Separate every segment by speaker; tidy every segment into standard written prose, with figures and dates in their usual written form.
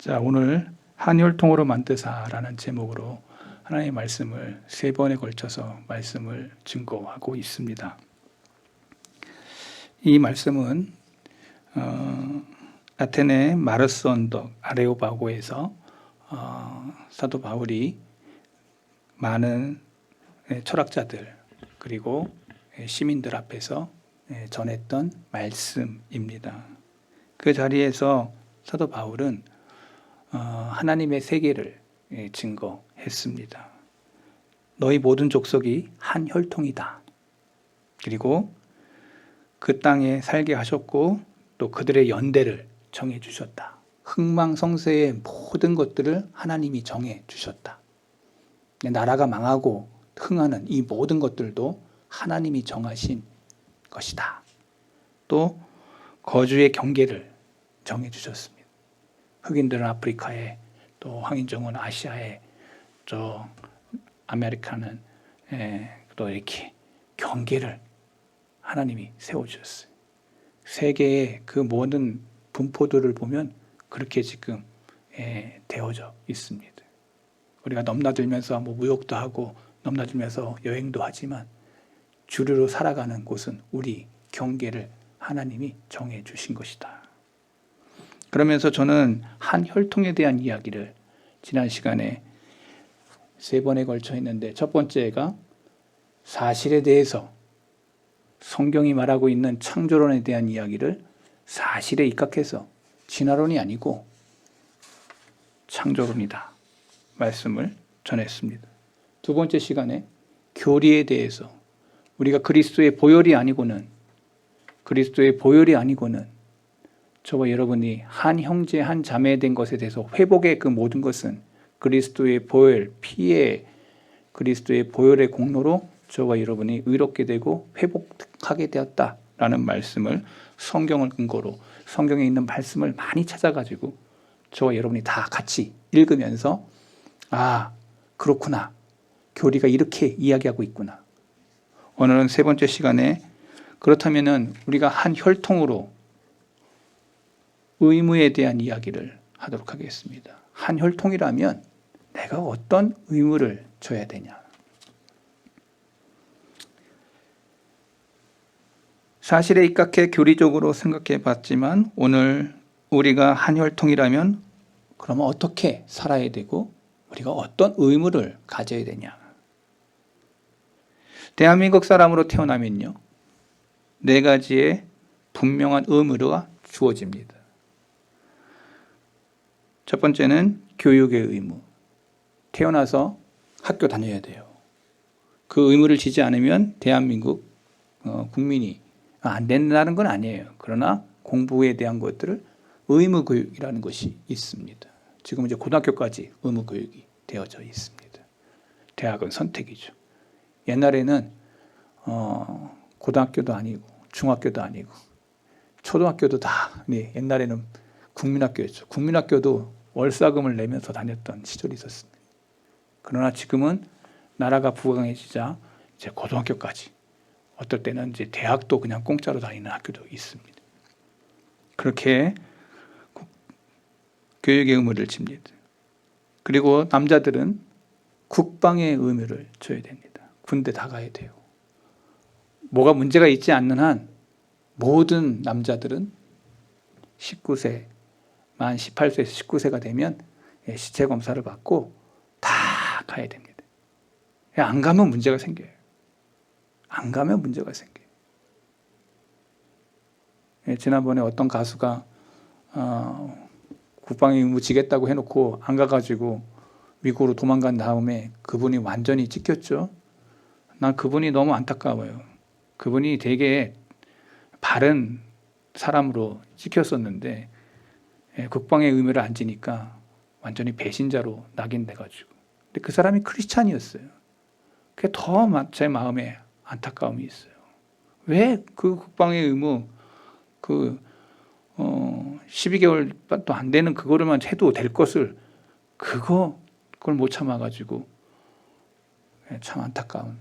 Speaker 1: 자, 오늘 한 혈통으로 만드사라는 제목으로 하나님의 말씀을 3번에 걸쳐서 말씀을 증거하고 있습니다. 이 말씀은 아테네 마르스 언덕 아레오바고에서 사도 바울이 많은 철학자들 그리고 시민들 앞에서 전했던 말씀입니다. 그 자리에서 사도 바울은 하나님의 세계를 증거했습니다. 너희 모든 족속이 한 혈통이다. 그리고 그 땅에 살게 하셨고 또 그들의 연대를 정해 주셨다. 흥망성쇠의 모든 것들을 하나님이 정해 주셨다. 나라가 망하고 흥하는 이 모든 것들도 하나님이 정하신 것이다. 또 거주의 경계를 정해 주셨습니다. 흑인들은 아프리카에, 또 황인종은 아시아에, 또 아메리카는 또 이렇게 경계를 하나님이 세워주셨어요. 세계의 그 모든 분포들을 보면 그렇게 지금 되어져 있습니다. 우리가 넘나들면서 무역도 하고 넘나들면서 여행도 하지만 주류로 살아가는 곳은 우리 경계를 하나님이 정해 주신 것이다. 그러면서 저는 한 혈통에 대한 이야기를 지난 시간에 3번에 걸쳐 있는데, 첫 번째가 사실에 대해서 성경이 말하고 있는 창조론에 대한 이야기를 사실에 입각해서 진화론이 아니고 창조론이다 말씀을 전했습니다. 두 번째 시간에 교리에 대해서 우리가 그리스도의 보혈이 아니고는 저와 여러분이 한 형제 한 자매 된 것에 대해서 회복의 그 모든 것은 그리스도의 보혈, 피에 그리스도의 보혈의 공로로 저와 여러분이 의롭게 되고 회복하게 되었다라는 말씀을 성경을 근거로 성경에 있는 말씀을 많이 찾아가지고 저와 여러분이 다 같이 읽으면서 그렇구나. 교리가 이렇게 이야기하고 있구나. 오늘은 3번째 시간에 그렇다면은 우리가 한 혈통으로 의무에 대한 이야기를 하도록 하겠습니다. 한 혈통이라면 내가 어떤 의무를 져야 되냐. 사실에 입각해 교리적으로 생각해 봤지만 오늘 우리가 한 혈통이라면 그러면 어떻게 살아야 되고 우리가 어떤 의무를 가져야 되냐. 대한민국 사람으로 태어나면요, 4가지의 분명한 의무가 주어집니다. 첫 번째는 교육의 의무. 태어나서 학교 다녀야 돼요. 그 의무를 지지 않으면 대한민국 국민이 안 된다는 건 아니에요. 그러나 공부에 대한 것들을 의무 교육이라는 것이 있습니다. 지금 이제 고등학교까지 의무 교육이 되어져 있습니다. 대학은 선택이죠. 옛날에는 고등학교도 아니고 중학교도 아니고 초등학교도 다 옛날에는 국민학교였죠. 국민학교도 월사금을 내면서 다녔던 시절이 있었습니다. 그러나 지금은 나라가 부강해지자 이제 고등학교까지, 어떨 때는 이제 대학도 그냥 공짜로 다니는 학교도 있습니다. 그렇게 교육의 의무를 집니다. 그리고 남자들은 국방의 의무를 져야 됩니다. 군대 다 가야 돼요. 뭐가 문제가 있지 않는 한 모든 남자들은 18세에서 19세가 되면 시체 검사를 받고 다 가야 됩니다. 안 가면 문제가 생겨요. 지난번에 어떤 가수가 국방의 의무 지겠다고 해놓고 안 가가지고 미국으로 도망간 다음에 그분이 완전히 찍혔죠. 난 그분이 너무 안타까워요. 그분이 되게 바른 사람으로 찍혔었는데 국방의 의무를 안 지니까 완전히 배신자로 낙인돼가지고. 근데 그 사람이 크리스찬이었어요. 그게 더 제 마음에 안타까움이 있어요. 왜 그 국방의 의무 12개월도 안 되는 그거를만 해도 될 것을 그걸 못 참아가지고 참 안타까운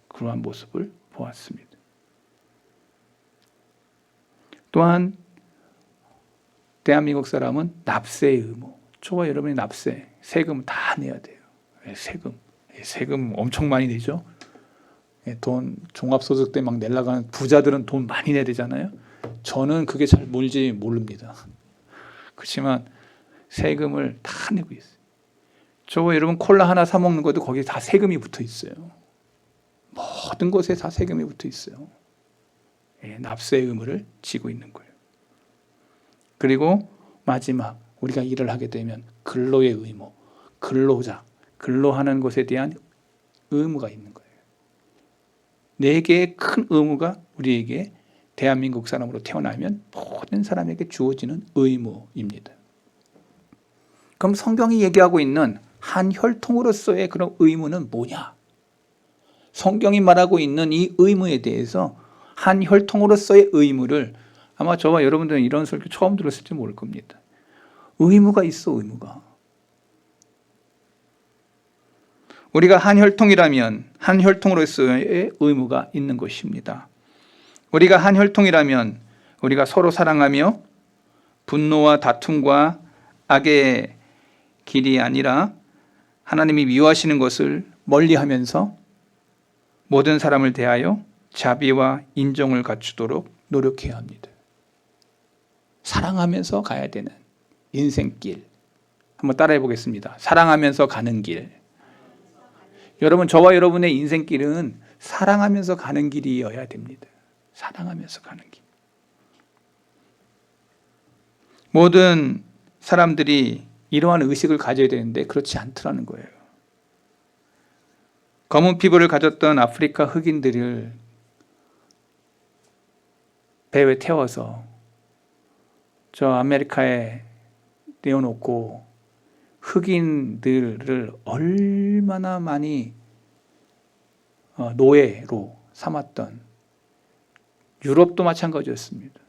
Speaker 1: 그러한 모습을 보았습니다. 또한 대한민국 사람은 납세의 의무, 저와 여러분이 납세, 세금 다 내야 돼요. 세금 엄청 많이 내죠. 돈 종합소득 때 막 내려고 하는 부자들은 돈 많이 내야 되잖아요. 저는 그게 잘 뭔지 모릅니다. 그렇지만 세금을 다 내고 있어요. 저와 여러분 콜라 하나 사 먹는 것도 거기에 다 세금이 붙어 있어요. 모든 것에 다 세금이 붙어 있어요. 납세 의무를 지고 있는 거예요. 그리고 마지막, 우리가 일을 하게 되면 근로의 의무, 근로자, 근로하는 것에 대한 의무가 있는 거예요. 4개의 큰 의무가 우리에게 대한민국 사람으로 태어나면 모든 사람에게 주어지는 의무입니다. 그럼 성경이 얘기하고 있는 한 혈통으로서의 그런 의무는 뭐냐? 성경이 말하고 있는 이 의무에 대해서 한 혈통으로서의 의무를 아마 저와 여러분들은 이런 설교 처음 들었을지 모를 겁니다. 의무가 있어, 의무가. 우리가 한 혈통이라면 한 혈통으로서의 의무가 있는 것입니다. 우리가 한 혈통이라면 우리가 서로 사랑하며 분노와 다툼과 악의 길이 아니라 하나님이 미워하시는 것을 멀리하면서 모든 사람을 대하여 자비와 인정을 갖추도록 노력해야 합니다. 사랑하면서 가야 되는 인생길. 한번 따라해 보겠습니다. 사랑하면서 가는 길. 여러분, 저와 여러분의 인생길은 사랑하면서 가는 길이어야 됩니다. 사랑하면서 가는 길. 모든 사람들이 이러한 의식을 가져야 되는데 그렇지 않더라는 거예요. 검은 피부를 가졌던 아프리카 흑인들을 배에 태워서 저 아메리카에 내어놓고 흑인들을 얼마나 많이 노예로 삼았던, 유럽도 마찬가지였습니다.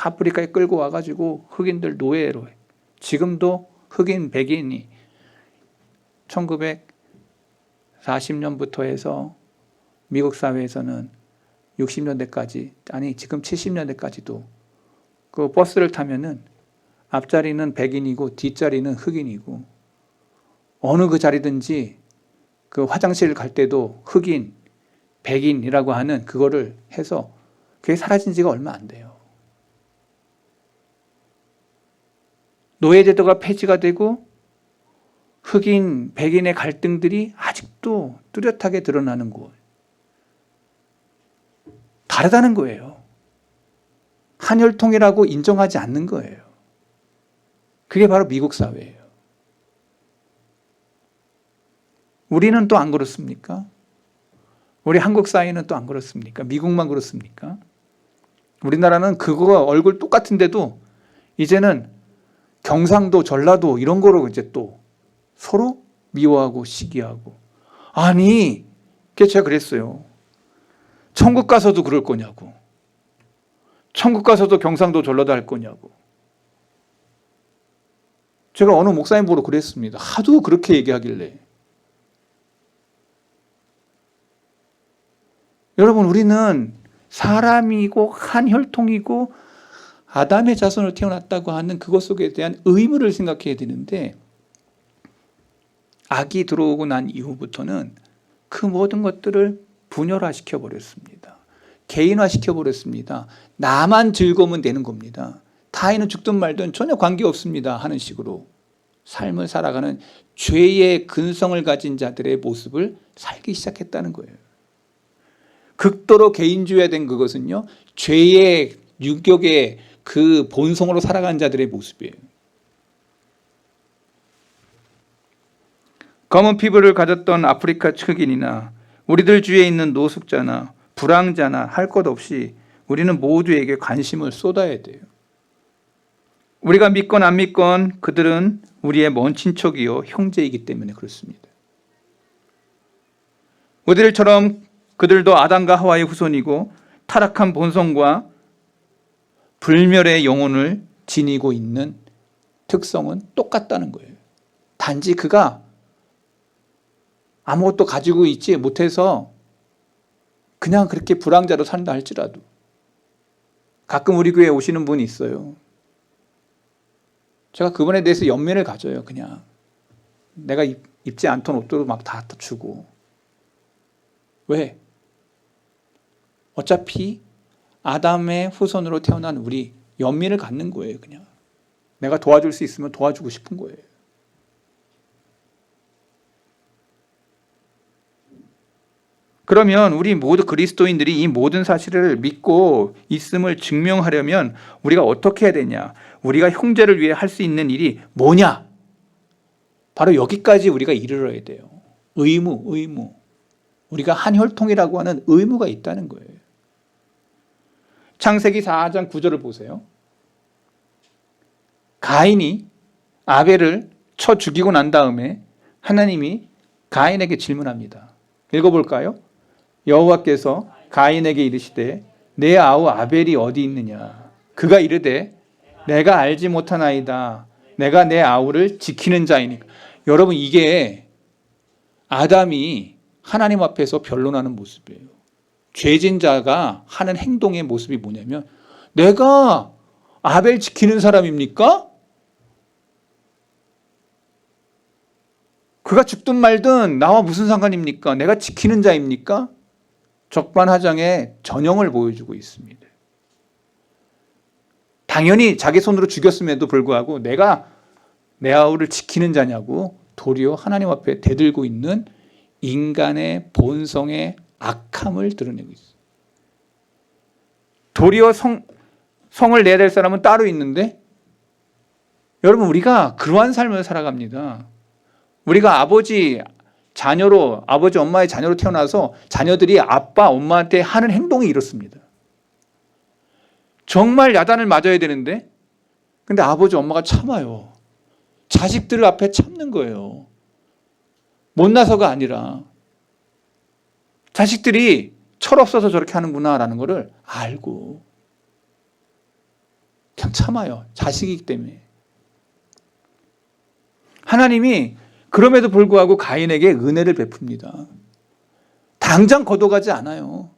Speaker 1: 아프리카에 끌고 와가지고 흑인들 노예로 해. 지금도 흑인, 백인이 1940년부터 해서 미국 사회에서는 60년대까지, 아니 지금 70년대까지도 그 버스를 타면은 앞자리는 백인이고 뒷자리는 흑인이고, 어느 그 자리든지 그 화장실 갈 때도 흑인, 백인이라고 하는 그거를 해서 그게 사라진 지가 얼마 안 돼요. 노예제도가 폐지가 되고 흑인, 백인의 갈등들이 아직도 뚜렷하게 드러나는 곳. 다르다는 거예요. 한혈통이라고 인정하지 않는 거예요. 그게 바로 미국 사회예요. 우리는 또 안 그렇습니까? 우리 한국 사회는 또 안 그렇습니까? 미국만 그렇습니까? 우리나라는 그거가 얼굴 똑같은데도 이제는 경상도, 전라도 이런 거로 이제 또 서로 미워하고 시기하고. 아니, 그게 제가 그랬어요. 천국 가서도 그럴 거냐고. 천국 가서도 경상도, 전라도 할 거냐고. 제가 어느 목사님 보러 그랬습니다. 하도 그렇게 얘기하길래. 여러분, 우리는 사람이고 한 혈통이고 아담의 자손으로 태어났다고 하는 그것 속에 대한 의무를 생각해야 되는데, 악이 들어오고 난 이후부터는 그 모든 것들을 분열화시켜 버렸습니다. 개인화시켜 버렸습니다. 나만 즐거우면 되는 겁니다. 타인은 죽든 말든 전혀 관계없습니다 하는 식으로 삶을 살아가는 죄의 근성을 가진 자들의 모습을 살기 시작했다는 거예요. 극도로 개인주의화된 그것은요, 죄의 유격의 그 본성으로 살아가는 자들의 모습이에요. 검은 피부를 가졌던 아프리카 흑인이나 우리들 주위에 있는 노숙자나 불황자나 할 것 없이 우리는 모두에게 관심을 쏟아야 돼요. 우리가 믿건 안 믿건 그들은 우리의 먼 친척이요 형제이기 때문에 그렇습니다. 우리들처럼 그들도 아담과 하와의 후손이고 타락한 본성과 불멸의 영혼을 지니고 있는 특성은 똑같다는 거예요. 단지 그가 아무것도 가지고 있지 못해서 그냥 그렇게 불황자로 산다 할지라도. 가끔 우리 교회에 오시는 분이 있어요. 제가 그분에 대해서 연민을 가져요. 그냥 내가 입지 않던 옷도 막 다 주고. 왜? 어차피 아담의 후손으로 태어난 우리 연민을 갖는 거예요. 그냥 내가 도와줄 수 있으면 도와주고 싶은 거예요. 그러면 우리 모두 그리스도인들이 이 모든 사실을 믿고 있음을 증명하려면 우리가 어떻게 해야 되냐? 우리가 형제를 위해 할 수 있는 일이 뭐냐? 바로 여기까지 우리가 이르러야 돼요. 의무. 우리가 한 혈통이라고 하는 의무가 있다는 거예요. 창세기 4장 9절을 보세요. 가인이 아벨을 쳐 죽이고 난 다음에 하나님이 가인에게 질문합니다. 읽어볼까요? 여호와께서 가인에게 이르시되 내 아우 아벨이 어디 있느냐? 그가 이르되 내가 알지 못하나이다. 내가 내 아우를 지키는 자이니까. 여러분, 이게 아담이 하나님 앞에서 변론하는 모습이에요. 죄진 자가 하는 행동의 모습이 뭐냐면, 내가 아벨 지키는 사람입니까? 그가 죽든 말든 나와 무슨 상관입니까? 내가 지키는 자입니까? 적반하장의 전형을 보여주고 있습니다. 당연히 자기 손으로 죽였음에도 불구하고 내가 내 아우를 지키는 자냐고 도리어 하나님 앞에 대들고 있는 인간의 본성의 악함을 드러내고 있어요. 도리어 성을 내야 될 사람은 따로 있는데, 여러분, 우리가 그러한 삶을 살아갑니다. 우리가 아버지 엄마의 자녀로 태어나서 자녀들이 아빠, 엄마한테 하는 행동이 이렇습니다. 정말 야단을 맞아야 되는데, 근데 아버지, 엄마가 참아요. 자식들 앞에 참는 거예요. 못나서가 아니라 자식들이 철없어서 저렇게 하는구나라는 거를 알고 그냥 참아요. 자식이기 때문에. 하나님이 그럼에도 불구하고 가인에게 은혜를 베풉니다. 당장 걷어가지 않아요.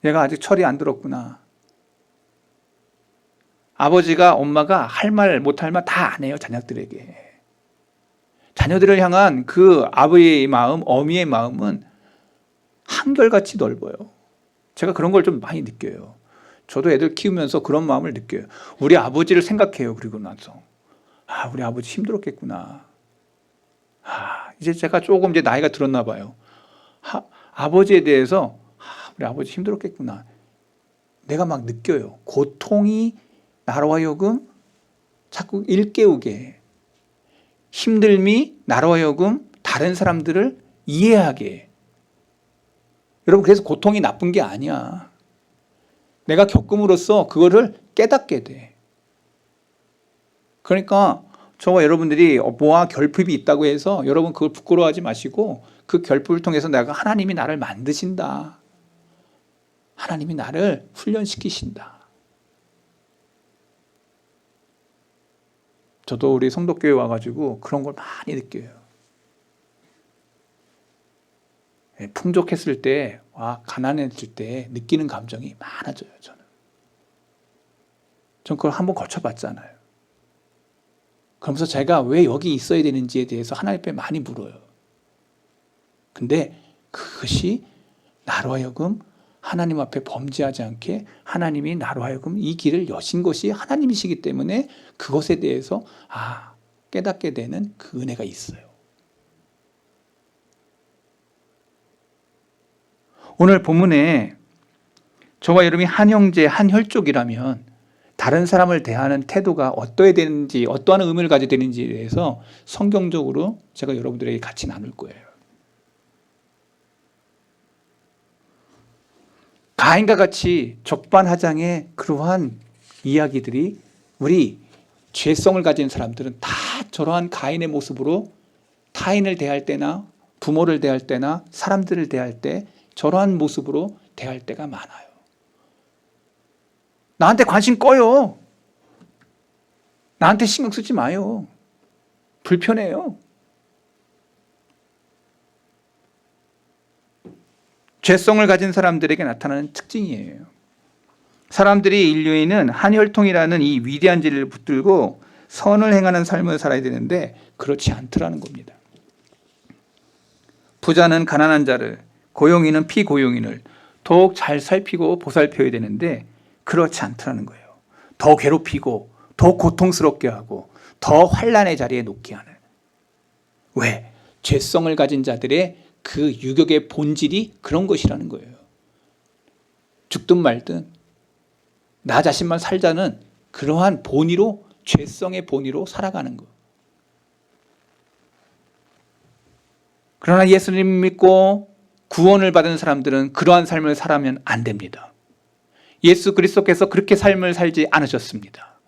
Speaker 1: 얘가 아직 철이 안 들었구나. 아버지가, 엄마가 할 말 못할 말 다 안 해요. 자녀들에게. 자녀들을 향한 그 아버지의 마음, 어미의 마음은 한결같이 넓어요. 제가 그런 걸 좀 많이 느껴요. 저도 애들 키우면서 그런 마음을 느껴요. 우리 아버지를 생각해요. 그리고 나서 우리 아버지 힘들었겠구나. 이제 제가 조금 이제 나이가 들었나 봐요. 아버지에 대해서 우리 아버지 힘들었겠구나. 내가 막 느껴요. 고통이 나로 하여금 자꾸 일깨우게, 힘듦이 나로 하여금 다른 사람들을 이해하게. 여러분, 그래서 고통이 나쁜 게 아니야. 내가 겪음으로써 그거를 깨닫게 돼. 그러니까 저와 여러분들이 뭐와 결핍이 있다고 해서 여러분 그걸 부끄러워하지 마시고, 그 결핍을 통해서 내가 하나님이 나를 만드신다. 하나님이 나를 훈련시키신다. 저도 우리 성도교회 와가지고 그런 걸 많이 느껴요. 풍족했을 때, 가난했을 때 느끼는 감정이 많아져요. 저는 그걸 한번 거쳐봤잖아요. 그러면서 제가 왜 여기 있어야 되는지에 대해서 하나님 앞에 많이 물어요. 근데 그것이 나로 하여금 하나님 앞에 범죄하지 않게 하나님이 나로 하여금 이 길을 여신 것이 하나님이시기 때문에 그것에 대해서 깨닫게 되는 그 은혜가 있어요. 오늘 본문에 저와 여러분이 한 형제, 한 혈족이라면 다른 사람을 대하는 태도가 어떠해야 되는지, 어떠한 의미를 가져야 되는지에 대해서 성경적으로 제가 여러분들에게 같이 나눌 거예요. 가인과 같이 적반하장의 그러한 이야기들이 우리 죄성을 가진 사람들은 다 저러한 가인의 모습으로 타인을 대할 때나 부모를 대할 때나 사람들을 대할 때 저러한 모습으로 대할 때가 많아요. 나한테 관심 꺼요. 나한테 신경 쓰지 마요. 불편해요. 죄성을 가진 사람들에게 나타나는 특징이에요. 사람들이 인류에는 한 혈통이라는 이 위대한 진리를 붙들고 선을 행하는 삶을 살아야 되는데 그렇지 않더라는 겁니다. 부자는 가난한 자를, 고용인은 피고용인을 더욱 잘 살피고 보살펴야 되는데 그렇지 않더라는 거예요. 더 괴롭히고 더 고통스럽게 하고 더 환난의 자리에 놓게 하는. 왜? 죄성을 가진 자들의 그 유격의 본질이 그런 것이라는 거예요. 죽든 말든 나 자신만 살자는 그러한 본의로, 죄성의 본의로 살아가는 것. 그러나 예수님 믿고 구원을 받은 사람들은 그러한 삶을 살아면 안 됩니다. 예수 그리스도께서 그렇게 삶을 살지 않으셨습니다.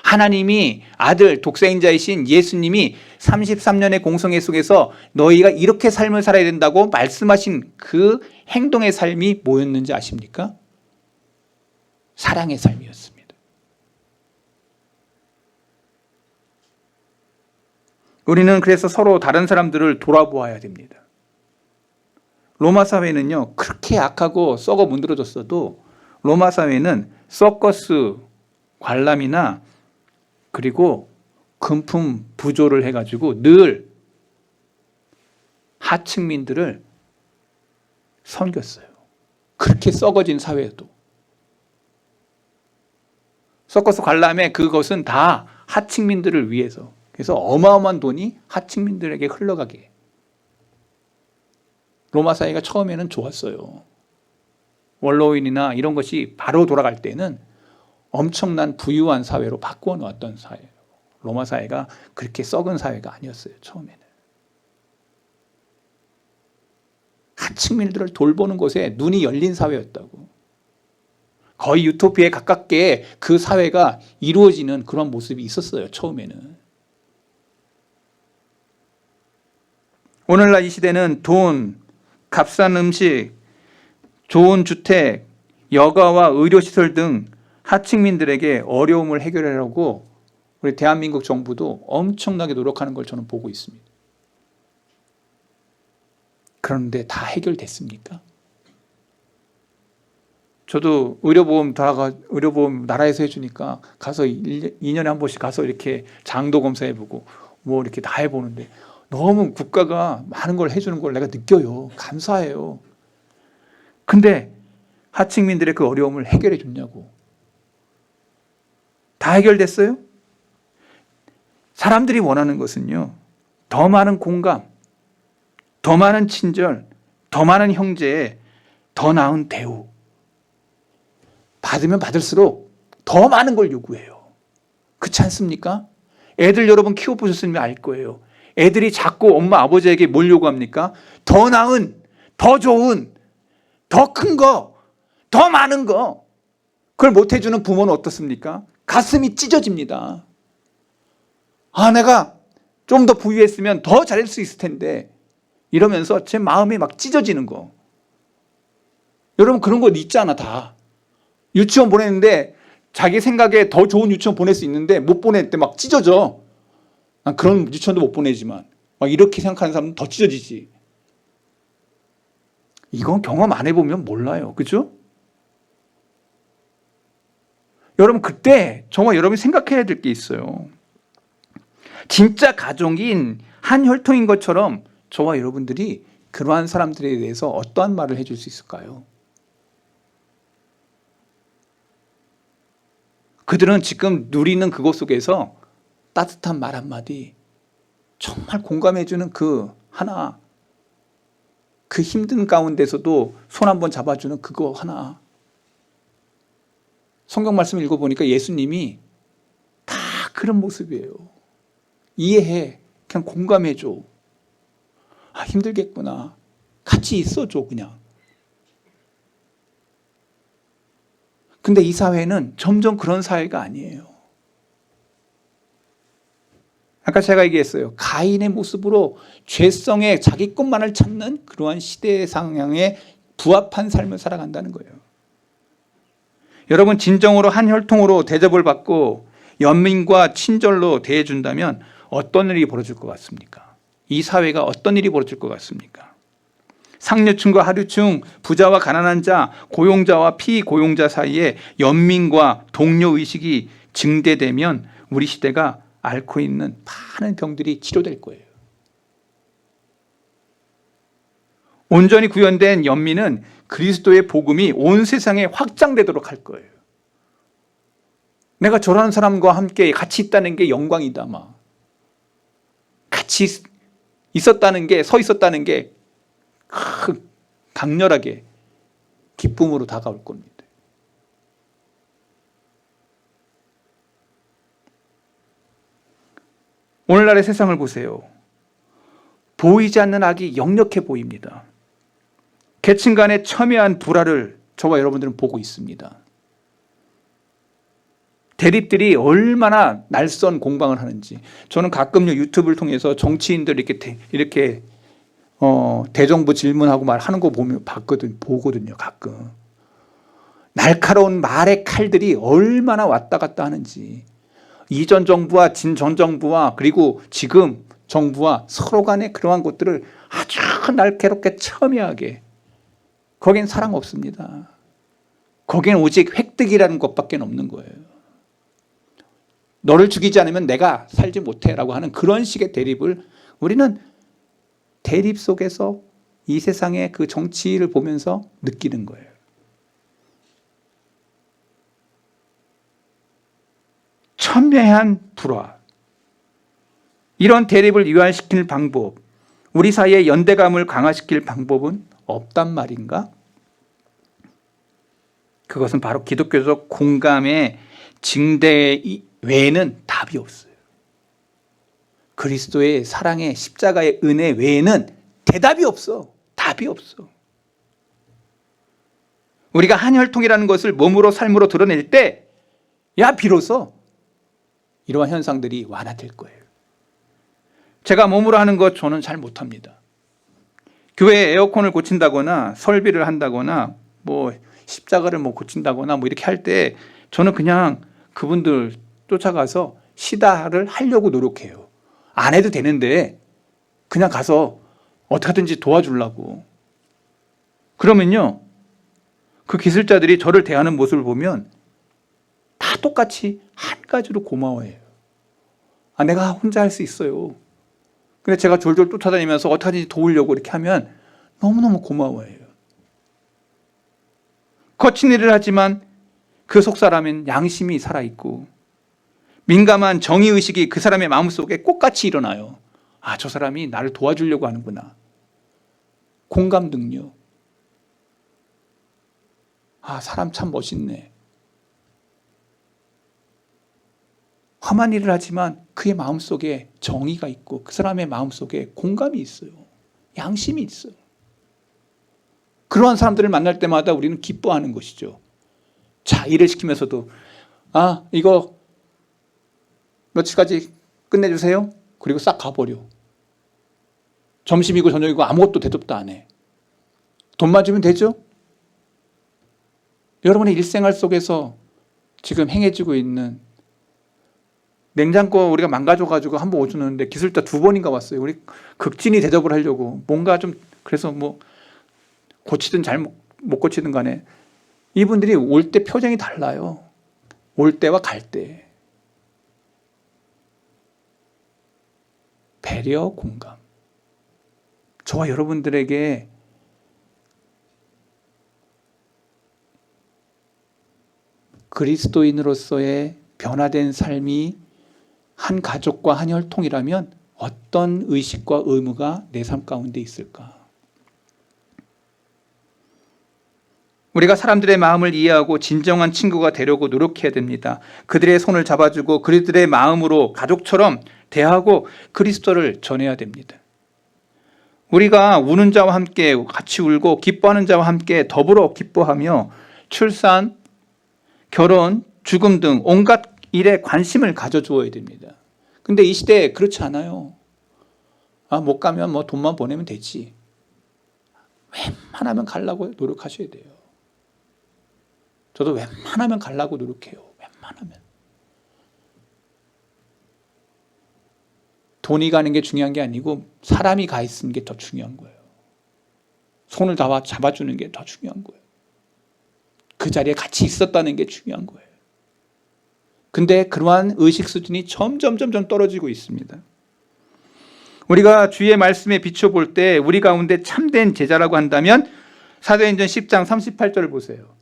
Speaker 1: 하나님이 아들 독생자이신 예수님이 33년의 공생애 속에서 너희가 이렇게 삶을 살아야 된다고 말씀하신 그 행동의 삶이 뭐였는지 아십니까? 사랑의 삶이었습니다. 우리는 그래서 서로 다른 사람들을 돌아보아야 됩니다. 로마 사회는요, 그렇게 악하고 썩어 문드러졌어도 로마 사회는 서커스 관람이나 그리고 금품 부조를 해가지고 늘 하층민들을 섬겼어요. 그렇게 썩어진 사회에도. 서커스 관람의 그것은 다 하층민들을 위해서. 그래서 어마어마한 돈이 하층민들에게 흘러가게. 로마 사회가 처음에는 좋았어요. 원로인이나 이런 것이 바로 돌아갈 때는 엄청난 부유한 사회로 바꾸어 놓았던 사회예요. 로마 사회가 그렇게 썩은 사회가 아니었어요. 처음에는. 하층민들을 돌보는 곳에 눈이 열린 사회였다고. 거의 유토피아에 가깝게 그 사회가 이루어지는 그런 모습이 있었어요. 처음에는. 오늘날 이 시대는 돈, 값싼 음식, 좋은 주택, 여가와 의료시설 등 하층민들에게 어려움을 해결하려고 우리 대한민국 정부도 엄청나게 노력하는 걸 저는 보고 있습니다. 그런데 다 해결됐습니까? 저도 의료보험 나라에서 해주니까 가서 2년에 한 번씩 가서 이렇게 장도 검사해보고 뭐 이렇게 다 해보는데 너무 국가가 많은 걸 해주는 걸 내가 느껴요. 감사해요. 근데 하층민들의 그 어려움을 해결해 줬냐고. 다 해결됐어요? 사람들이 원하는 것은요, 더 많은 공감, 더 많은 친절, 더 많은 형제, 더 나은 대우. 받으면 받을수록 더 많은 걸 요구해요. 그렇지 않습니까? 애들 여러분 키워보셨으면 알 거예요. 애들이 자꾸 엄마 아버지에게 뭘 요구합니까? 더 나은, 더 좋은, 더 큰 거, 더 많은 거. 그걸 못 해주는 부모는 어떻습니까? 가슴이 찢어집니다. 아, 내가 좀 더 부유했으면 더 잘할 수 있을 텐데 이러면서 제 마음이 막 찢어지는 거. 여러분 그런 거 있잖아. 다 유치원 보냈는데 자기 생각에 더 좋은 유치원 보낼 수 있는데 못 보낼 때 막 찢어져. 난 그런 유치원도 못 보내지만 막 이렇게 생각하는 사람은 더 찢어지지. 이건 경험 안 해보면 몰라요. 그죠? 여러분 그때 정말 여러분이 생각해야 될 게 있어요. 진짜 가족인 한 혈통인 것처럼 저와 여러분들이 그러한 사람들에 대해서 어떠한 말을 해줄 수 있을까요? 그들은 지금 누리는 그것 속에서 따뜻한 말 한마디, 정말 공감해주는 그 하나, 그 힘든 가운데서도 손 한번 잡아주는 그거 하나. 성경 말씀 읽어보니까 예수님이 다 그런 모습이에요. 이해해. 그냥 공감해줘. 아, 힘들겠구나. 같이 있어줘, 그냥. 근데 이 사회는 점점 그런 사회가 아니에요. 아까 제가 얘기했어요. 가인의 모습으로 죄성의 자기 것만을 찾는 그러한 시대의 상황에 부합한 삶을 살아간다는 거예요. 여러분 진정으로 한 혈통으로 대접을 받고 연민과 친절로 대해준다면 어떤 일이 벌어질 것 같습니까? 이 사회가 어떤 일이 벌어질 것 같습니까? 상류층과 하류층, 부자와 가난한 자, 고용자와 피고용자 사이에 연민과 동료의식이 증대되면 우리 시대가 앓고 있는 많은 병들이 치료될 거예요. 온전히 구현된 연민은 그리스도의 복음이 온 세상에 확장되도록 할 거예요. 내가 저런 사람과 함께 같이 있다는 게 영광이다. 같이 있었다는 게, 서 있었다는 게 강렬하게 기쁨으로 다가올 겁니다. 오늘날의 세상을 보세요. 보이지 않는 악이 역력해 보입니다. 계층 간의 첨예한 불화를 저와 여러분들은 보고 있습니다. 대립들이 얼마나 날선 공방을 하는지. 저는 가끔요 유튜브를 통해서 정치인들 이렇게 대정부 질문하고 말하는 거 보거든요. 가끔 날카로운 말의 칼들이 얼마나 왔다 갔다 하는지. 이전 정부와 전 정부와 그리고 지금 정부와 서로 간의 그러한 것들을 아주 날카롭게 첨예하게. 거긴 사랑 없습니다. 거긴 오직 획득이라는 것밖에 없는 거예요. 너를 죽이지 않으면 내가 살지 못해라고 하는 그런 식의 대립을 우리는 대립 속에서 이 세상의 그 정치를 보면서 느끼는 거예요. 첨예한 불화. 이런 대립을 유발시킬 방법, 우리 사이의 연대감을 강화시킬 방법은 없단 말인가? 그것은 바로 기독교적 공감의 증대 외에는 답이 없어요. 그리스도의 사랑의 십자가의 은혜 외에는 대답이 없어. 답이 없어. 우리가 한 혈통이라는 것을 몸으로 삶으로 드러낼 때 비로소 이러한 현상들이 완화될 거예요. 제가 몸으로 하는 것 저는 잘 못합니다. 교회에 에어컨을 고친다거나 설비를 한다거나 십자가를 고친다거나 이렇게 할 때 저는 그냥 그분들 쫓아가서 시다를 하려고 노력해요. 안 해도 되는데 그냥 가서 어떻게 하든지 도와주려고. 그러면요 그 기술자들이 저를 대하는 모습을 보면 다 똑같이 한 가지로 고마워해요. 내가 혼자 할 수 있어요. 근데 제가 졸졸 쫓아다니면서 어떻게 하든지 도우려고 이렇게 하면 너무너무 고마워해요. 거친 일을 하지만 그 속 사람은 양심이 살아있고 민감한 정의의식이 그 사람의 마음속에 꽃같이 일어나요. 저 사람이 나를 도와주려고 하는구나. 공감 능력. 사람 참 멋있네. 험한 일을 하지만 그의 마음속에 정의가 있고 그 사람의 마음속에 공감이 있어요. 양심이 있어요. 그러한 사람들을 만날 때마다 우리는 기뻐하는 것이죠. 일을 시키면서도 이거 며칠까지 끝내주세요. 그리고 싹 가버려. 점심이고 저녁이고 아무것도 대접도 안 해. 돈만 주면 되죠? 여러분의 일생활 속에서 지금 행해지고 있는 냉장고 우리가 망가져가지고 한 번 오주는데 기술자 2번인가 왔어요. 우리 극진히 대접을 하려고 뭔가 좀 그래서 고치든 잘 못 고치든 간에 이분들이 올 때 표정이 달라요. 올 때와 갈 때. 배려, 공감. 저와 여러분들에게 그리스도인으로서의 변화된 삶이 한 가족과 한 혈통이라면 어떤 의식과 의무가 내 삶 가운데 있을까? 우리가 사람들의 마음을 이해하고 진정한 친구가 되려고 노력해야 됩니다. 그들의 손을 잡아주고 그들의 마음으로 가족처럼 대하고 그리스도를 전해야 됩니다. 우리가 우는 자와 함께 같이 울고 기뻐하는 자와 함께 더불어 기뻐하며 출산, 결혼, 죽음 등 온갖 일에 관심을 가져주어야 됩니다. 근데 이 시대에 그렇지 않아요. 못 가면 돈만 보내면 되지. 웬만하면 가려고 노력하셔야 돼요. 저도 웬만하면 가려고 노력해요. 웬만하면. 돈이 가는 게 중요한 게 아니고 사람이 가 있는 게 더 중요한 거예요. 손을 잡아주는 게 더 중요한 거예요. 그 자리에 같이 있었다는 게 중요한 거예요. 근데 그러한 의식 수준이 점점 떨어지고 있습니다. 우리가 주의 말씀에 비춰볼 때 우리 가운데 참된 제자라고 한다면 사도행전 10장 38절을 보세요.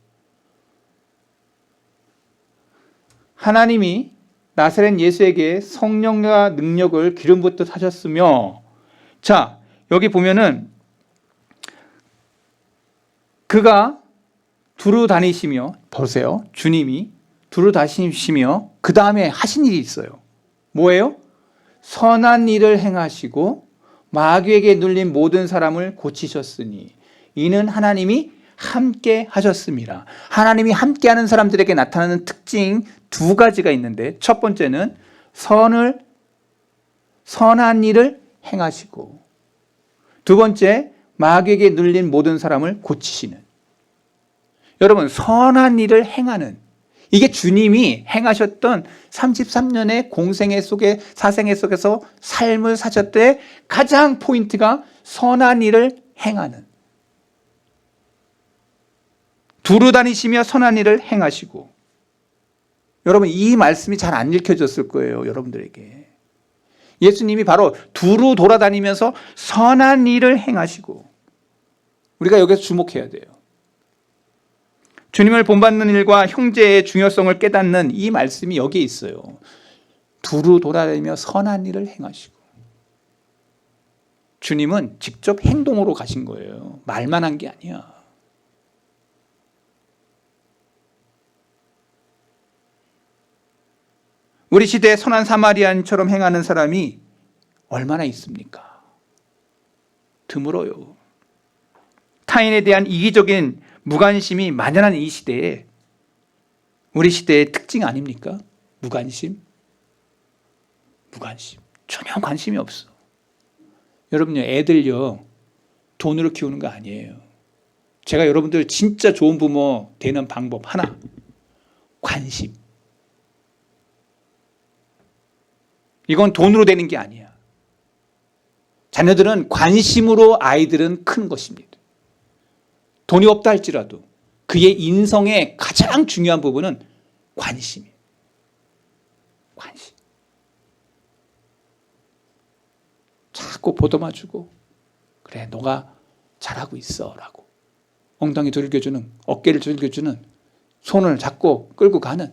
Speaker 1: 하나님이 나사렛 예수에게 성령과 능력을 기름 붓듯 하셨으며, 자, 여기 보면은 그가 두루 다니시며, 보세요. 주님이 두루 다니시며 그 다음에 하신 일이 있어요. 뭐예요? 선한 일을 행하시고 마귀에게 눌린 모든 사람을 고치셨으니 이는 하나님이 함께 하셨습니다. 하나님이 함께하는 사람들에게 나타나는 특징 두 가지가 있는데, 첫 번째는 선한 일을 행하시고, 두 번째 마귀에게 눌린 모든 사람을 고치시는. 여러분, 선한 일을 행하는, 이게 주님이 행하셨던 33년의 공생애 속에, 사생애 속에서 삶을 사셨을 때 가장 포인트가 선한 일을 행하는. 두루 다니시며 선한 일을 행하시고. 여러분, 이 말씀이 잘 안 읽혀졌을 거예요, 여러분들에게. 예수님이 바로 두루 돌아다니면서 선한 일을 행하시고, 우리가 여기서 주목해야 돼요. 주님을 본받는 일과 형제의 중요성을 깨닫는 이 말씀이 여기에 있어요. 두루 돌아다니며 선한 일을 행하시고. 주님은 직접 행동으로 가신 거예요. 말만 한 게 아니야. 우리 시대에 선한 사마리안처럼 행하는 사람이 얼마나 있습니까? 드물어요. 타인에 대한 이기적인 무관심이 만연한 이 시대에, 우리 시대의 특징 아닙니까? 무관심. 전혀 관심이 없어. 여러분요, 애들요, 돈으로 키우는 거 아니에요. 제가 여러분들 진짜 좋은 부모 되는 방법 하나, 관심. 이건 돈으로 되는 게 아니야. 자녀들은 관심으로 아이들은 큰 것입니다. 돈이 없다 할지라도 그의 인성의 가장 중요한 부분은 관심이에요. 관심. 자꾸 보듬어주고, 그래, 너가 잘하고 있어 라고 엉덩이 들겨주는, 어깨를 들겨주는, 손을 잡고 끌고 가는.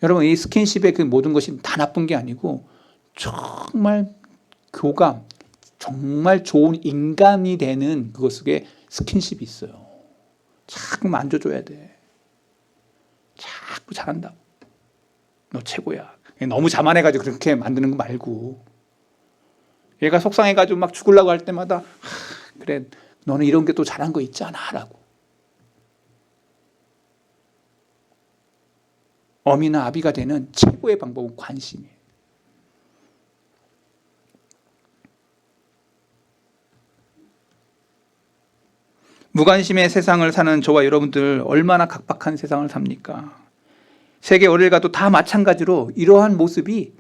Speaker 1: 여러분, 이 스킨십의 그 모든 것이 다 나쁜 게 아니고 정말 교감, 정말 좋은 인간이 되는 그것 속에 스킨십이 있어요. 자꾸 만져줘야 돼. 자꾸 잘한다고. 너 최고야. 너무 자만해가지고 그렇게 만드는 거 말고, 얘가 속상해가지고 막 죽으려고 할 때마다 그래, 너는 이런 게 또 잘한 거 있잖아 라고. 어미나 아비가 되는 최고의 방법은 관심이에요. 무관심의 세상을 사는 저와 여러분들 얼마나 각박한 세상을 삽니까? 세계 어딜 가도 다 마찬가지로 이러한 모습이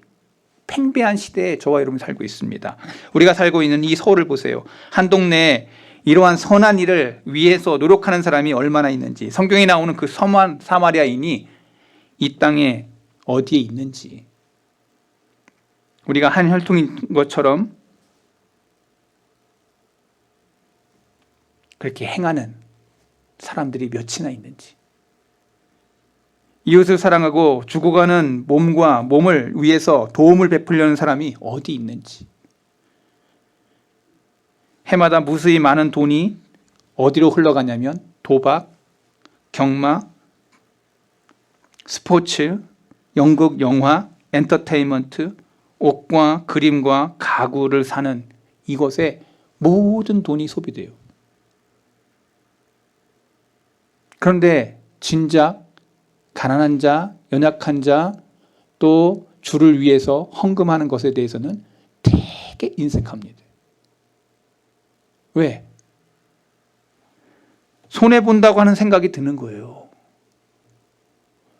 Speaker 1: 팽배한 시대에 저와 여러분이 살고 있습니다. 우리가 살고 있는 이 서울을 보세요. 한 동네에 이러한 선한 일을 위해서 노력하는 사람이 얼마나 있는지, 성경에 나오는 그 선한 사마리아인이 이 땅에 어디에 있는지, 우리가 한 혈통인 것처럼 그렇게 행하는 사람들이 몇이나 있는지, 이웃을 사랑하고 죽어가는 몸을 위해서 도움을 베풀려는 사람이 어디 있는지, 해마다 무수히 많은 돈이 어디로 흘러가냐면 도박, 경마, 스포츠, 연극, 영화, 엔터테인먼트, 옷과 그림과 가구를 사는 이것에 모든 돈이 소비돼요. 그런데 진작 가난한 자, 연약한 자, 또 주를 위해서 헌금하는 것에 대해서는 되게 인색합니다. 왜? 손해본다고 하는 생각이 드는 거예요.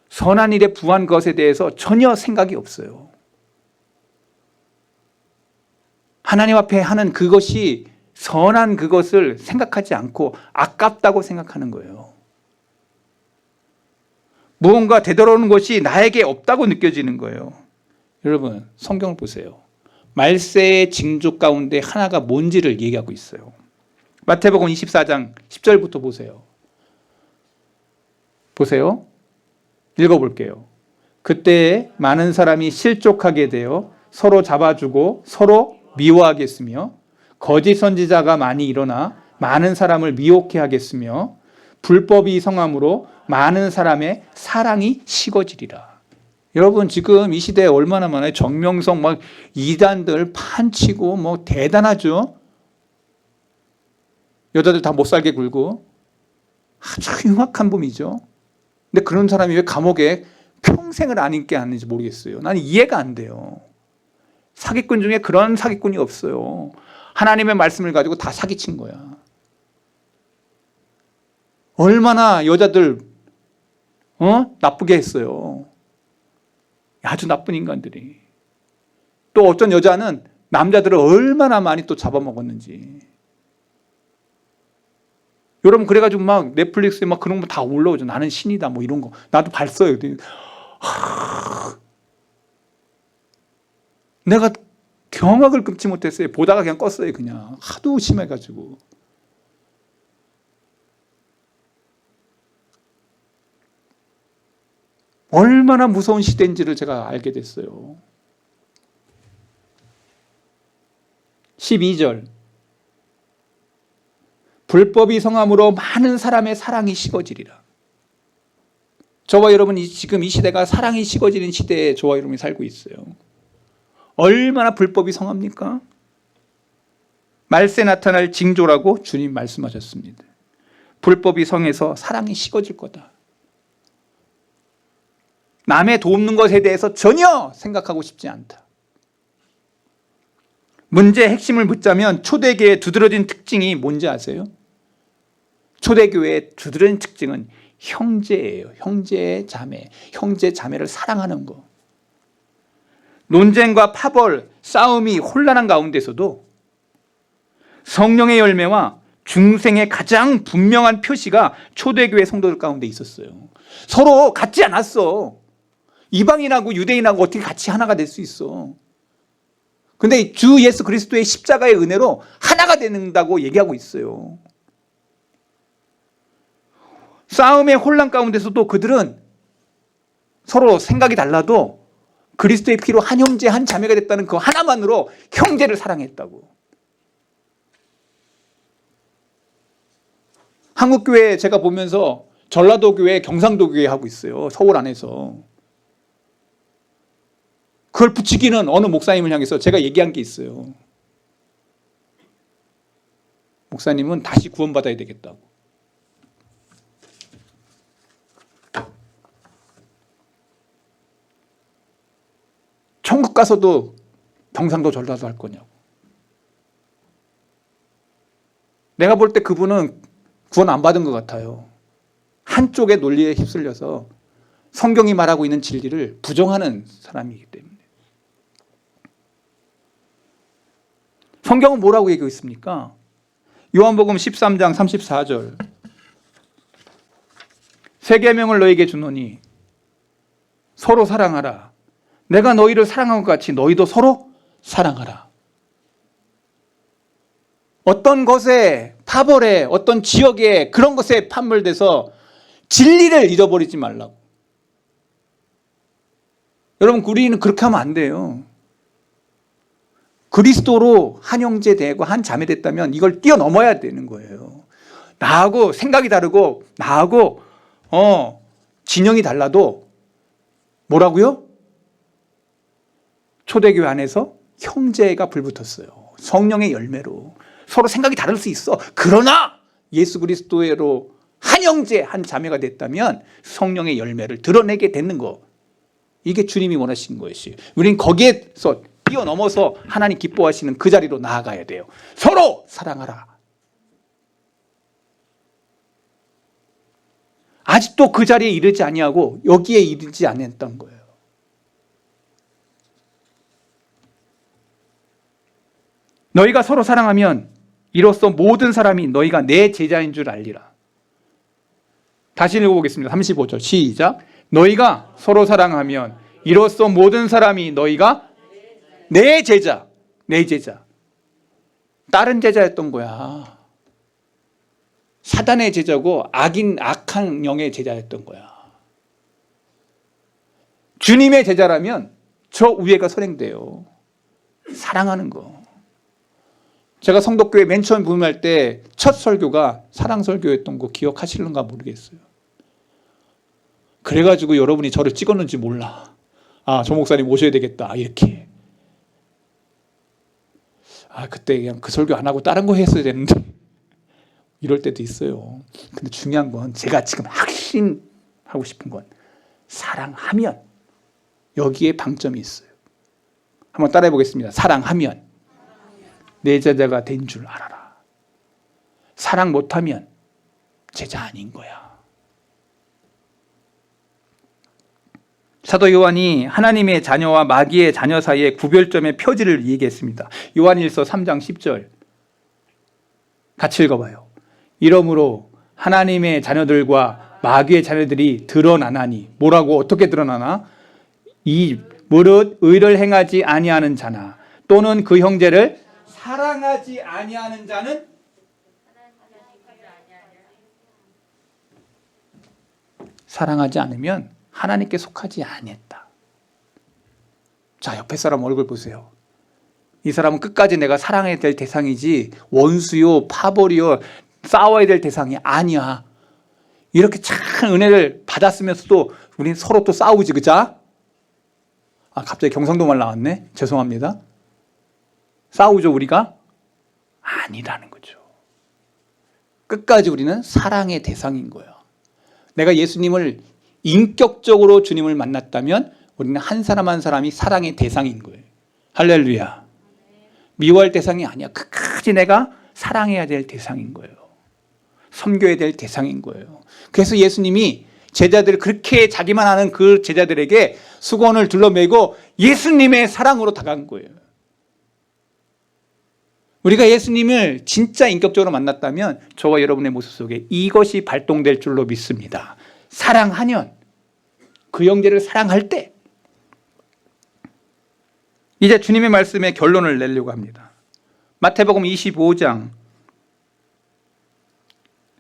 Speaker 1: 선한 일에 부한 것에 대해서 전혀 생각이 없어요. 하나님 앞에 하는 그것이 선한 그것을 생각하지 않고 아깝다고 생각하는 거예요. 무언가 되돌아오는 것이 나에게 없다고 느껴지는 거예요. 여러분, 성경을 보세요. 말세의 징조 가운데 하나가 뭔지를 얘기하고 있어요. 마태복음 24장 10절부터 보세요. 보세요. 읽어볼게요. 그때 많은 사람이 실족하게 되어 서로 잡아주고 서로 미워하겠으며 거짓 선지자가 많이 일어나 많은 사람을 미혹해 하겠으며 불법이 성함으로 많은 사람의 사랑이 식어지리라. 여러분, 지금 이 시대에 얼마나 많아요. 정명성 막 이단들 판치고 뭐 대단하죠. 여자들 다 못 살게 굴고 아주 흉악한 범이죠. 근데 그런 사람이 왜 감옥에 평생을 안 있게 하는지 모르겠어요. 나는 이해가 안 돼요. 사기꾼 중에 그런 사기꾼이 없어요. 하나님의 말씀을 가지고 다 사기친 거야. 얼마나 여자들 나쁘게 했어요. 아주 나쁜 인간들이. 또 어떤 여자는 남자들을 얼마나 많이 또 잡아먹었는지. 여러분, 그래가지고 막 넷플릭스에 막 그런 거 다 올라오죠. 나는 신이다 뭐 이런 거. 나도 봤어요. 내가 경악을 금치 못했어요. 보다가 그냥 껐어요. 그냥 하도 심해가지고. 얼마나 무서운 시대인지를 제가 알게 됐어요. 12절. 불법이 성함으로 많은 사람의 사랑이 식어지리라. 저와 여러분이 지금 이 시대가 사랑이 식어지는 시대에 저와 여러분이 살고 있어요. 얼마나 불법이 성합니까? 말세 나타날 징조라고 주님 말씀하셨습니다. 불법이 성해서 사랑이 식어질 거다. 남의 돕는 것에 대해서 전혀 생각하고 싶지 않다. 문제의 핵심을 묻자면 초대교회의 두드러진 특징이 뭔지 아세요? 초대교회의 두드러진 특징은 형제예요. 형제 자매. 형제 자매를 사랑하는 거. 논쟁과 파벌, 싸움이 혼란한 가운데서도 성령의 열매와 중생의 가장 분명한 표시가 초대교회 성도들 가운데 있었어요. 서로 같지 않았어. 이방인하고 유대인하고 어떻게 같이 하나가 될 수 있어. 근데 주 예수 그리스도의 십자가의 은혜로 하나가 된다고 얘기하고 있어요. 싸움의 혼란 가운데서도 그들은 서로 생각이 달라도 그리스도의 피로 한 형제 한 자매가 됐다는 그 하나만으로 형제를 사랑했다고. 한국교회 제가 보면서 전라도 교회, 경상도 교회 하고 있어요. 서울 안에서. 그걸 붙이기는 어느 목사님을 향해서 제가 얘기한 게 있어요. 목사님은 다시 구원받아야 되겠다고. 천국 가서도 경상도 전라도 할 거냐고. 내가 볼 때 그분은 구원 안 받은 것 같아요. 한쪽의 논리에 휩쓸려서 성경이 말하고 있는 진리를 부정하는 사람이기 때문에. 성경은 뭐라고 얘기하고 있습니까? 요한복음 13장 34절. 새 계명을 너에게 주노니 서로 사랑하라. 내가 너희를 사랑한 것 같이 너희도 서로 사랑하라. 어떤 것에, 파벌에, 어떤 지역에 그런 것에 판물돼서 진리를 잊어버리지 말라고. 여러분, 우리는 그렇게 하면 안 돼요. 그리스도로 한 형제 되고 한 자매 됐다면 이걸 뛰어넘어야 되는 거예요. 나하고 생각이 다르고 나하고 진영이 달라도 뭐라고요? 초대교회 안에서 형제가 불붙었어요. 성령의 열매로. 서로 생각이 다를 수 있어. 그러나 예수 그리스도로 한 형제 한 자매가 됐다면 성령의 열매를 드러내게 되는 거. 이게 주님이 원하시는 것이에요. 우리는 거기에서 뛰어넘어서 하나님 기뻐하시는 그 자리로 나아가야 돼요. 서로 사랑하라. 아직도 그 자리에 이르지 아니하고 여기에 이르지 않았던 거예요. 너희가 서로 사랑하면 이로써 모든 사람이 너희가 내 제자인 줄 알리라. 다시 읽어보겠습니다. 35절 시작. 너희가 서로 사랑하면 이로써 모든 사람이 너희가 내 제자, 내 제자. 다른 제자였던 거야. 사단의 제자고 악한 영의 제자였던 거야. 주님의 제자라면 저 위에가 선행돼요. 사랑하는 거. 제가 성덕교회 맨 처음 부임할 때 첫 설교가 사랑설교였던 거 기억하실는가 모르겠어요. 그래가지고 여러분이 저를 찍었는지 몰라. 아, 저 목사님 오셔야 되겠다 이렇게. 아, 그때 그냥 그 설교 안 하고 다른 거 했어야 되는데 이럴 때도 있어요. 근데 중요한 건 제가 지금 확신하고 싶은 건 사랑하면 여기에 방점이 있어요. 한번 따라해 보겠습니다. 사랑하면 내 제자가 된 줄 알아라. 사랑 못하면 제자 아닌 거야. 사도 요한이 하나님의 자녀와 마귀의 자녀 사이의 구별점의 표지를 얘기했습니다. 요한일서 3장 10절 같이 읽어봐요. 이러므로 하나님의 자녀들과 마귀의 자녀들이 드러나나니, 뭐라고 어떻게 드러나나? 이 무릇 의를 행하지 아니하는 자나 또는 그 형제를 사랑하지 아니하는 자는 사랑하지 않으면 하나님께 속하지 아니했다. 자, 옆에 사람 얼굴 보세요. 이 사람은 끝까지 내가 사랑해야 될 대상이지 원수요, 파벌이요, 싸워야 될 대상이 아니야. 이렇게 참 은혜를 받았으면서도 우리 서로 또 싸우지, 그자? 아, 갑자기 경상도 말 나왔네. 죄송합니다. 싸우죠, 우리가? 아니라는 거죠. 끝까지 우리는 사랑의 대상인 거예요. 내가 예수님을 인격적으로 주님을 만났다면 우리는 한 사람 한 사람이 사랑의 대상인 거예요. 할렐루야. 미워할 대상이 아니야. 끝까지 내가 사랑해야 될 대상인 거예요. 섬겨야 될 대상인 거예요. 그래서 예수님이 제자들을 그렇게 자기만 아는 그 제자들에게 수건을 둘러매고 예수님의 사랑으로 다가간 거예요. 우리가 예수님을 진짜 인격적으로 만났다면 저와 여러분의 모습 속에 이것이 발동될 줄로 믿습니다. 사랑하면, 그 형제를 사랑할 때. 이제 주님의 말씀에 결론을 내려고 합니다. 마태복음 25장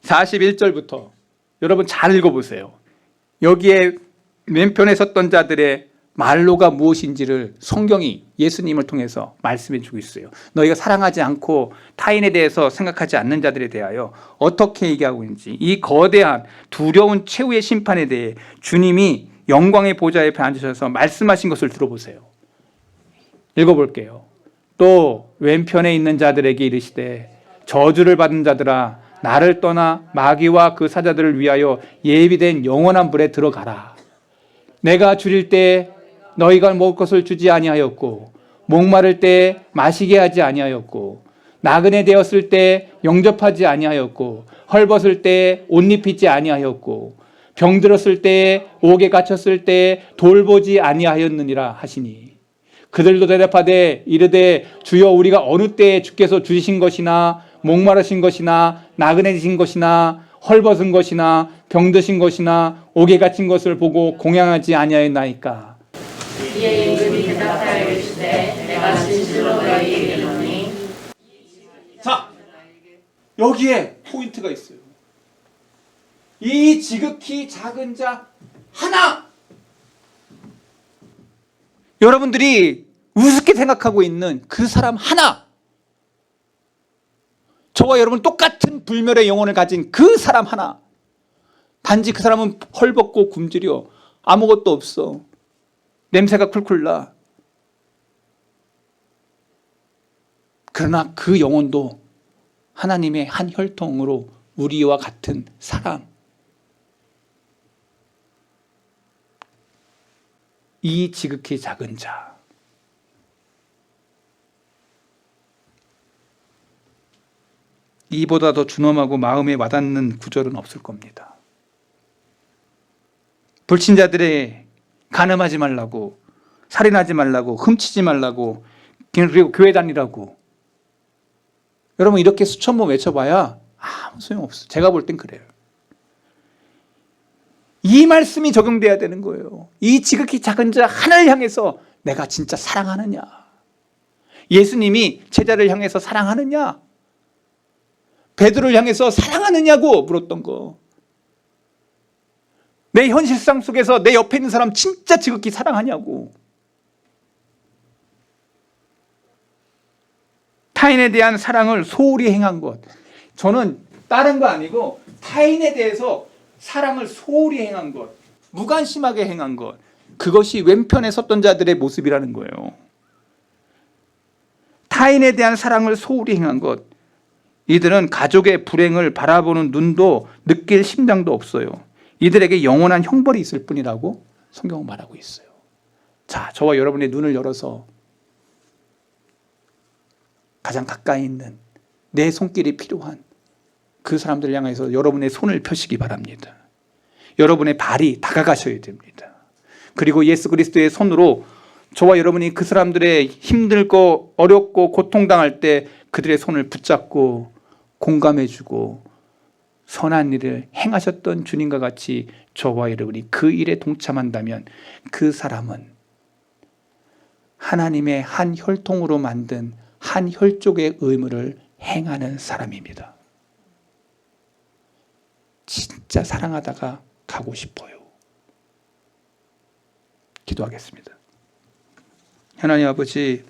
Speaker 1: 41절부터 여러분 잘 읽어보세요. 여기에 왼편에 섰던 자들의 말로가 무엇인지를 성경이 예수님을 통해서 말씀해 주고 있어요. 너희가 사랑하지 않고 타인에 대해서 생각하지 않는 자들에 대하여 어떻게 얘기하고 있는지, 이 거대한 두려운 최후의 심판에 대해 주님이 영광의 보좌 옆에 앉으셔서 말씀하신 것을 들어보세요. 읽어볼게요. 또 왼편에 있는 자들에게 이르시되 저주를 받은 자들아 나를 떠나 마귀와 그 사자들을 위하여 예비된 영원한 불에 들어가라. 내가 줄일 때 너희가 먹을 것을 주지 아니하였고 목마를 때 마시게 하지 아니하였고 나그네 되었을 때 영접하지 아니하였고 헐벗을 때 옷 입히지 아니하였고 병들었을 때 옥에 갇혔을 때 돌보지 아니하였느니라 하시니 그들도 대답하되 이르되 주여 우리가 어느 때에 주께서 주신 것이나 목마르신 것이나 나그네신 것이나 헐벗은 것이나 병드신 것이나 옥에 갇힌 것을 보고 공양하지 아니하였나이까.
Speaker 2: 이에 임금이 대답하여 이르시되 내가 진실로 너희에게 이르노니.
Speaker 1: 자, 여기에 포인트가 있어요. 이 지극히 작은 자 하나. 여러분들이 우습게 생각하고 있는 그 사람 하나, 저와 여러분 똑같은 불멸의 영혼을 가진 그 사람 하나, 단지 그 사람은 헐벗고 굶주려 아무것도 없어. 냄새가 쿨쿨 나. 그러나 그 영혼도 하나님의 한 혈통으로 우리와 같은 사람. 이 지극히 작은 자. 이보다 더 준엄하고 마음에 와닿는 구절은 없을 겁니다. 불신자들의 간음하지 말라고, 살인하지 말라고, 훔치지 말라고, 그리고 교회 다니라고, 여러분 이렇게 수천 번 외쳐봐야 아무 소용없어. 제가 볼 땐 그래요. 이 말씀이 적용돼야 되는 거예요. 이 지극히 작은 자 하나를 향해서 내가 진짜 사랑하느냐? 예수님이 제자를 향해서 사랑하느냐? 베드로를 향해서 사랑하느냐고 물었던 거. 내 현실상 속에서 내 옆에 있는 사람 진짜 지극히 사랑하냐고. 타인에 대한 사랑을 소홀히 행한 것. 저는 다른 거 아니고 타인에 대해서 사랑을 소홀히 행한 것, 무관심하게 행한 것, 그것이 왼편에 섰던 자들의 모습이라는 거예요. 타인에 대한 사랑을 소홀히 행한 것. 이들은 가족의 불행을 바라보는 눈도 느낄 심장도 없어요. 이들에게 영원한 형벌이 있을 뿐이라고 성경은 말하고 있어요. 자, 저와 여러분의 눈을 열어서 가장 가까이 있는 내 손길이 필요한 그 사람들 향해서 여러분의 손을 펴시기 바랍니다. 여러분의 발이 다가가셔야 됩니다. 그리고 예수 그리스도의 손으로 저와 여러분이 그 사람들의 힘들고 어렵고 고통당할 때 그들의 손을 붙잡고 공감해주고 선한 일을 행하셨던 주님과 같이 저와 여러분이 그 일에 동참한다면 그 사람은 하나님의 한 혈통으로 만든 한 혈족의 의무를 행하는 사람입니다. 진짜 사랑하다가 가고 싶어요. 기도하겠습니다. 하나님 아버지,